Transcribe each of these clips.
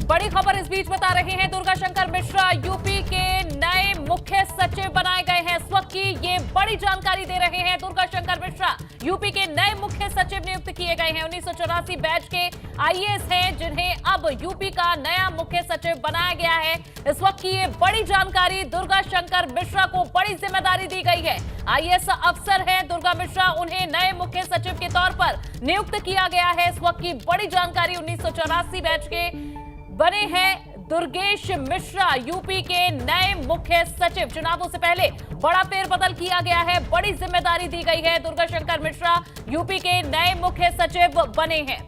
बड़ी खबर इस बीच बता रहे हैं, दुर्गा शंकर मिश्रा यूपी के नए मुख्य सचिव बनाए गए हैं। इस वक्त की ये बड़ी जानकारी दे रहे हैं। दुर्गा शंकर मिश्रा यूपी के नए मुख्य सचिव नियुक्त किए गए हैं। 1984 बैच के आईएएस हैं, जिन्हें अब यूपी का नया मुख्य सचिव बनाया गया है। इस वक्त की ये बड़ी जानकारी, दुर्गा शंकर मिश्रा को बड़ी जिम्मेदारी दी गई है। आईएएस अफसर हैं दुर्गा मिश्रा, उन्हें नए मुख्य सचिव के तौर पर नियुक्त किया गया है। इस वक्त की बड़ी जानकारी, 1984 बैच के बने हैं दुर्गेश मिश्रा यूपी के नए मुख्य सचिव। चुनावों से पहले बड़ा फेरबदल किया गया है, बड़ी जिम्मेदारी दी गई है। दुर्गा शंकर मिश्रा यूपी के नए मुख्य सचिव बने हैं।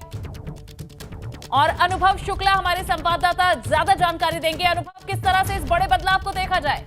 और अनुभव शुक्ला हमारे संवाददाता ज्यादा जानकारी देंगे। अनुभव, किस तरह से इस बड़े बदलाव को देखा जाए?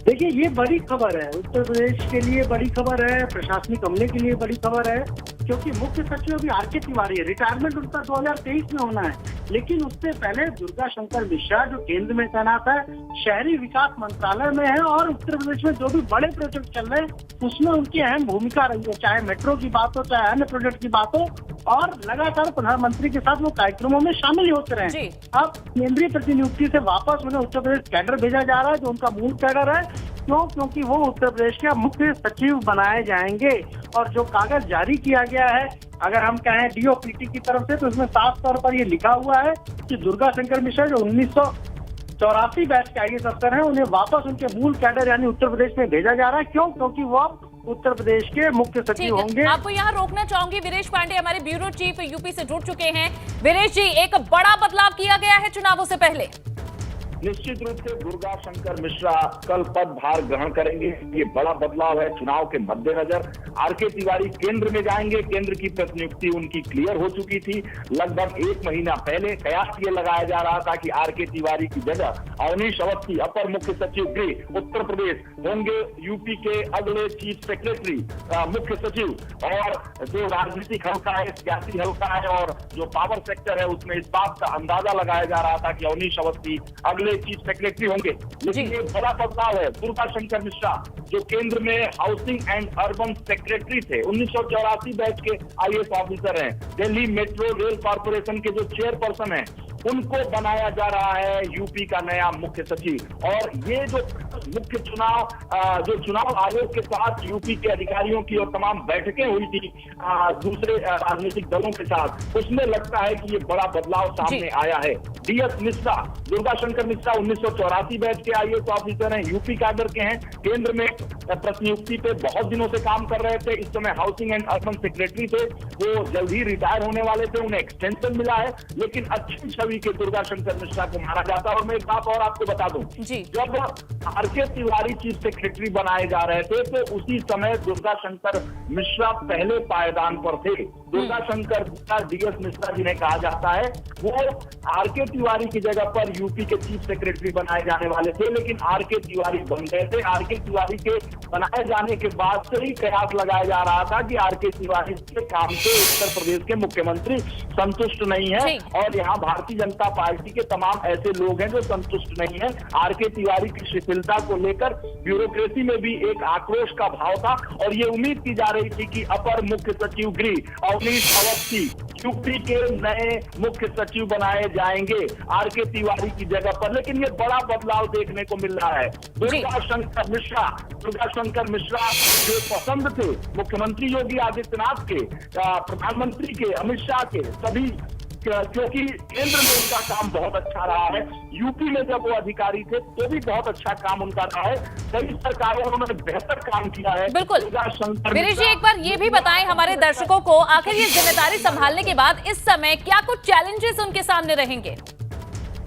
देखिए, ये बड़ी खबर है, उत्तर प्रदेश के लिए बड़ी खबर है, प्रशासनिक अमले के लिए बड़ी खबर है, क्योंकि मुख्य सचिव अभी आरके तिवारी है। रिटायरमेंट उनका 2023 में होना है, लेकिन उससे पहले दुर्गा शंकर मिश्रा जो केंद्र में तैनात है, शहरी विकास मंत्रालय में है, और उत्तर प्रदेश में जो भी बड़े प्रोजेक्ट चल रहे हैं उसमें उनकी अहम भूमिका रही है, चाहे मेट्रो की बात हो, चाहे अन्य प्रोजेक्ट की बात हो, और लगातार प्रधानमंत्री के साथ वो कार्यक्रमों में शामिल होते रहे। अब केंद्रीय प्रतिनियुक्ति से वापस उन्हें उत्तर प्रदेश कैडर भेजा जा रहा है, जो उनका मूल कैडर है। क्यों? क्योंकि वो उत्तर प्रदेश के मुख्य सचिव बनाए जाएंगे। और जो कागज जारी किया गया है, अगर हम कहें डीओपीटी की तरफ से, तो उसमें साफ तौर पर ये लिखा हुआ है कि दुर्गा शंकर मिश्रा जो 1984 बैच के आईएएस अफसर हैं, उन्हें वापस उनके मूल कैडर यानी उत्तर प्रदेश में भेजा जा रहा है। क्यों? क्योंकि वो उत्तर प्रदेश के मुख्य सचिव होंगे। आपको यहाँ रोकना चाहूंगी, वीरेश पांडे हमारे ब्यूरो चीफ यूपी से जुड़ चुके हैं। वीरेश जी, एक बड़ा बदलाव किया गया है चुनावों से पहले। निश्चित रूप से दुर्गा शंकर मिश्रा कल पदभार ग्रहण करेंगे। ये बड़ा बदलाव है चुनाव के मद्देनजर। आरके तिवारी केंद्र में जाएंगे। केंद्र की प्रतिनियुक्ति उनकी क्लियर हो चुकी थी लगभग 1 महीना पहले। कयास ये लगाया जा रहा था कि आरके तिवारी की जगह अवनीश अवस्थी अपर मुख्य सचिव गृह उत्तर प्रदेश होंगे, यूपी के अगले चीफ सेक्रेटरी मुख्य सचिव। और जो राजनीतिक हल्का है, सियासी हल्का है, और जो पावर सेक्टर है, उसमें इस बात का अंदाजा लगाया जा रहा था कि अवनीश अवस्थी अगले चीफ सेक्रेटरी होंगे। लेकिन ये बड़ा बदलाव है। दुर्गा शंकर मिश्रा जो केंद्र में हाउसिंग एंड अर्बन सेक्रेटरी थे, 1984 बैच के आईएएस ऑफिसर हैं, दिल्ली मेट्रो रेल कॉर्पोरेशन के जो चेयरपर्सन हैं, उनको बनाया जा रहा है यूपी का नया मुख्य सचिव। और ये जो मुख्य चुनाव आयोग के साथ यूपी के अधिकारियों की और तमाम बैठकें हुई थी दूसरे राजनीतिक दलों के साथ, उसमें लगता है कि ये बड़ा बदलाव सामने आया है। डीएस मिश्रा, दुर्गा शंकर मिश्रा 1984 बैच के आईएएस ऑफिसर हैं, यूपी कैडर के हैं, केंद्र में प्रतिनियुक्ति पे बहुत दिनों से काम कर रहे थे। इस समय हाउसिंग एंड अर्बन सेक्रेटरी थे, वो जल्द ही रिटायर होने वाले थे, उन्हें एक्सटेंशन मिला है। लेकिन अच्छी छवि के दुर्गा शंकर मिश्रा को माना जाता है। और मैं एक बात और आपको बता दूं, जब आरके तिवारी चीफ सेक्रेटरी बनाए जा रहे थे, तो उसी समय दुर्गा शंकर मिश्रा पहले पायदान पर थे। दुर्गा शंकर डीएस मिश्रा जिन्हें कहा जाता है, वो आरके तिवारी की जगह पर यूपी के चीफ सेक्रेटरी बनाए जाने वाले थे, लेकिन आरके तिवारी बन गए थे। आरके तिवारी के बनाए जाने के बाद से ही कयास लगाया जा रहा था कि आरके तिवारी के काम से उत्तर प्रदेश के मुख्यमंत्री संतुष्ट नहीं है, और यहाँ भारतीय जनता पार्टी के तमाम ऐसे लोग हैं जो संतुष्ट नहीं है। आरके तिवारी की शिथिलता को लेकर ब्यूरोक्रेसी में भी एक आक्रोश का भाव था, और ये उम्मीद की जा रही थी कि अपर मुख्य सचिव गृह अवनीश अवस्थी यूपी के नए मुख्य सचिव बनाए जाएंगे आरके तिवारी की जगह पर। लेकिन ये बड़ा बदलाव देखने को मिल रहा है। दुर्गा शंकर मिश्रा जो पसंद थे मुख्यमंत्री योगी आदित्यनाथ के, प्रधानमंत्री के, अमित शाह के, सभी, क्योंकि केंद्र में उनका काम बहुत अच्छा रहा है। यूपी में जब वो अधिकारी थे तो भी बहुत अच्छा काम उनका रहा है। कई सरकारों में उन्होंने बेहतर काम किया है। बिल्कुल। वीरेश जी, एक बार ये भी बताएं हमारे दर्शकों को, आखिर ये जिम्मेदारी संभालने के बाद इस समय क्या कुछ चैलेंजेस उनके सामने रहेंगे?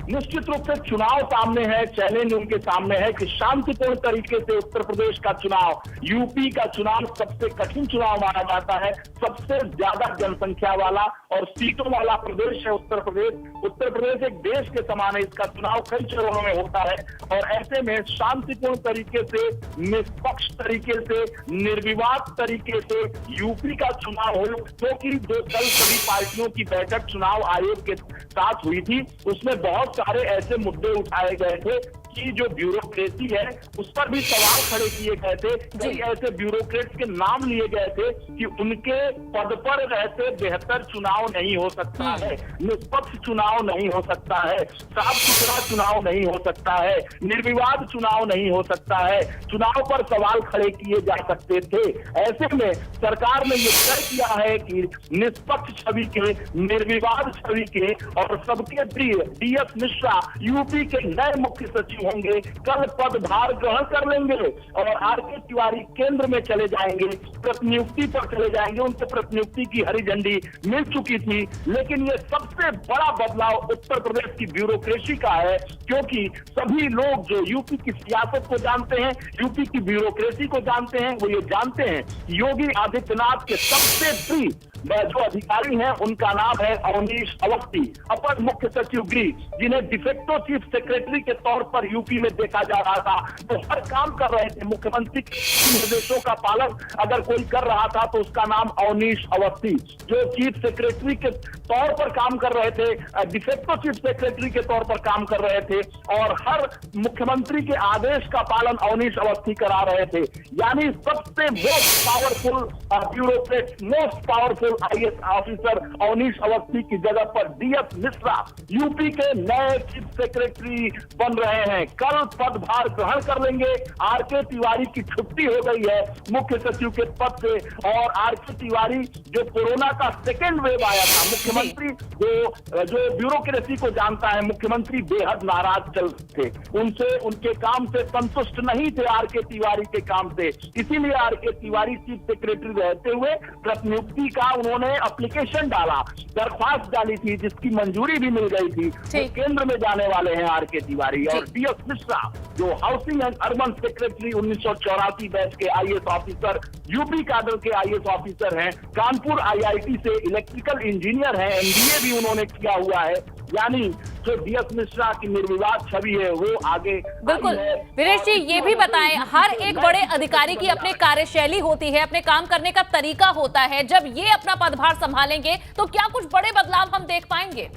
निश्चित रूप से चुनाव सामने है। चैलेंज उनके सामने है कि शांतिपूर्ण तरीके से उत्तर प्रदेश का चुनाव, यूपी का चुनाव सबसे कठिन चुनाव माना जाता है। सबसे ज्यादा जनसंख्या वाला और सीटों वाला प्रदेश है उत्तर प्रदेश। उत्तर प्रदेश एक देश के समान है। इसका चुनाव कई चरणों में होता है, और ऐसे में शांतिपूर्ण तरीके से, निष्पक्ष तरीके से, निर्विवाद तरीके से यूपी का चुनाव हो, क्योंकि जो कल सभी पार्टियों की बैठक चुनाव आयोग के साथ हुई थी, उसमें बहुत सारे ऐसे मुद्दे उठाए गए थे कि जो ब्यूरोक्रेसी है उस पर भी सवाल खड़े किए गए थे। कई ऐसे ब्यूरोक्रेट्स के नाम लिए गए थे कि उनके पद पर रहते बेहतर चुनाव नहीं हो सकता है, निष्पक्ष चुनाव नहीं हो सकता है, साफ सुथरा चुनाव नहीं हो सकता है, निर्विवाद चुनाव नहीं हो सकता है, चुनाव पर सवाल खड़े किए जा सकते थे। ऐसे में सरकार ने ये तय किया है कि निष्पक्ष छवि के, निर्विवाद छवि के और सबके प्रिय DS मिश्रा यूपी के नए मुख्य सचिव होंगे। कल पदभार ग्रहण कर लेंगे और RK तिवारी केंद्र में चले जाएंगे, प्रतिनियुक्ति पर चले जाएंगे। उनके प्रतिनियुक्ति की हरी झंडी मिल चुकी थी, लेकिन ये सबसे बड़ा बदलाव उत्तर प्रदेश की ब्यूरोक्रेसी का है, क्योंकि सभी लोग जो यूपी की सियासत को जानते हैं, यूपी की ब्यूरोक्रेसी को जानते हैं, वो ये जानते हैं योगी आदित्यनाथ के सबसे प्रिय जो अधिकारी हैं उनका नाम है अवनीश अवस्थी, अपर मुख्य सचिव गृह, जिन्हें डिफेक्टो चीफ सेक्रेटरी के तौर पर यूपी में देखा जा रहा था। तो हर काम कर रहे थे, मुख्यमंत्री के निर्देशों का पालन अगर कोई कर रहा था तो उसका नाम अवनीश अवस्थी, जो चीफ सेक्रेटरी के तौर पर काम कर रहे थे, डिफेक्टो चीफ सेक्रेटरी के तौर पर काम कर रहे थे और हर मुख्यमंत्री के आदेश का पालन अवनीश अवस्थी करा रहे थे। यानी सबसे most powerful bureaucrat, most powerful IAS officer Awanish Awasthi की जगह पर DS मिश्रा यूपी के नए चीफ सेक्रेटरी बन रहे हैं। कल पदभार ग्रहण कर लेंगे। RK तिवारी की छुट्टी हो गई है मुख्य सचिव के पद से और RK तिवारी जो कोरोना का सेकेंड वेव आया था, मुख्यमंत्री जो ब्यूरोक्रेसी को जानता है, मुख्यमंत्री बेहद नाराज चल थे, उनसे, उनके काम से संतुष्ट नहीं थे RK तिवारी के काम से। इसीलिए RK तिवारी चीफ सेक्रेटरी रहते हुए प्रतिनियुक्ति का उन्होंने एप्लीकेशन डाला, दरख्वास्त डाली थी, जिसकी मंजूरी भी मिल गई थी। वो केंद्र में जाने वाले हैं RK तिवारी। और DS मिश्रा जो housing and urban secretary 1984 batch के IAS ऑफिसर, यूपी काडर के IAS ऑफिसर हैं, कानपुर IIT से इलेक्ट्रिकल इंजीनियर हैं, MBA भी उन्होंने किया हुआ है। यानी जो DS मिश्रा की निर्विवाद छवि है वो आगे बिल्कुल। वीरेश जी ये भी बताएं, हर एक बड़े अधिकारी की अपनी कार्यशैली होती है, अपने काम करने का तरीका होता है। जब ये अपना पदभार संभालेंगे तो क्या कुछ बड़े बदलाव हम देख पाएंगे?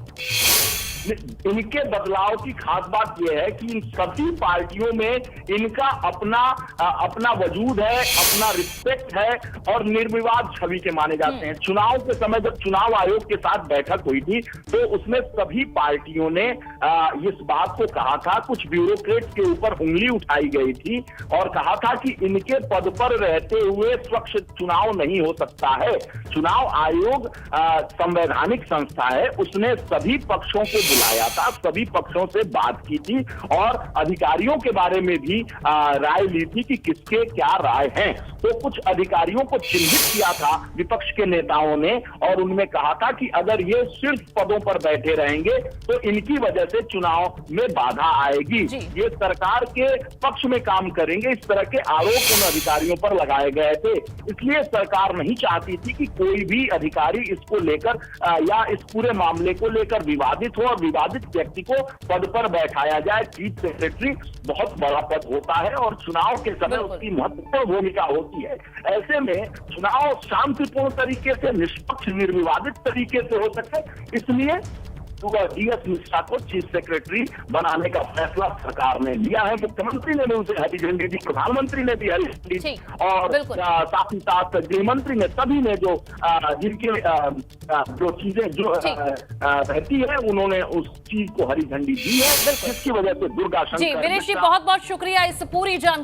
इनके बदलाव की खास बात यह है कि इन सभी पार्टियों में इनका अपना वजूद है, अपना रिस्पेक्ट है और निर्विवाद छवि के माने जाते हैं। चुनाव के समय जब चुनाव आयोग के साथ बैठक हुई थी तो उसमें सभी पार्टियों ने इस बात को कहा था, कुछ ब्यूरोक्रेट के ऊपर उंगली उठाई गई थी और कहा था कि इनके पद पर रहते हुए स्वच्छ चुनाव नहीं हो सकता है। चुनाव आयोग संवैधानिक संस्था है, उसने सभी पक्षों को बुलाया था, सभी पक्षों से बात की थी और अधिकारियों के बारे में भी राय ली थी कि किसके क्या राय हैं। तो कुछ अधिकारियों को चिन्हित किया था विपक्ष के नेताओं ने और उनमें कहा था कि अगर ये शीर्ष पदों पर बैठे रहेंगे तो इनकी वजह से चुनाव में बाधा आएगी, ये सरकार के पक्ष में काम करेंगे, इस तरह के आरोप उन अधिकारियों पर लगाए गए थे। इसलिए सरकार नहीं चाहती थी कि कोई भी अधिकारी इसको लेकर या इस पूरे मामले को लेकर विवादित हो और विवादित व्यक्ति को पद पर बैठाया जाए। चीफ सेक्रेटरी बहुत बड़ा पद होता है और चुनाव के समय उसकी महत्वपूर्ण भूमिका होती है। ऐसे में चुनाव शांतिपूर्ण तरीके से, निष्पक्ष निर्विवादित तरीके से हो सके, इसलिए DS मिश्रा को चीफ सेक्रेटरी बनाने का फैसला सरकार ने लिया है। मुख्यमंत्री ने भी उसे हरी झंडी दी, प्रधानमंत्री ने भी हरी झंडी दी और साथ ही साथ गृह मंत्री ने, सभी ने जो जिनके जो चीजें जो रहती है उन्होंने उस चीज को हरी झंडी दी है, जिसकी वजह से दुर्गा शंकर। वीरेश जी बहुत बहुत शुक्रिया इस पूरी जानकारी